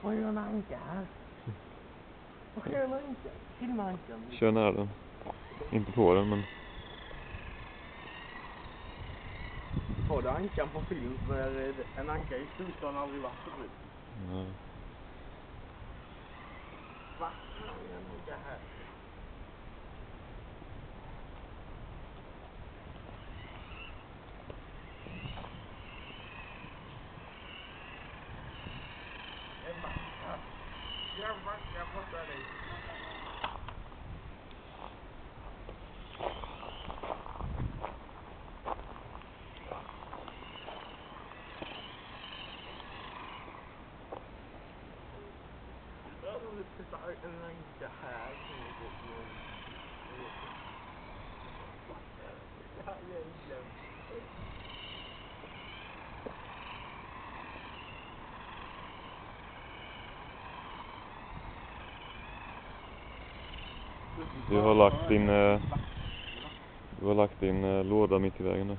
Vad gör en anka här? Vad sker en anka? Filma ankan. Kör nära den. Inte på den, men... Har du ankan på film så är en anka i storstaden aldrig varit förut. Nej. Va? En anka här. Jag fattar dig. En anka här. Du har lagt din låda mitt i vägen nu.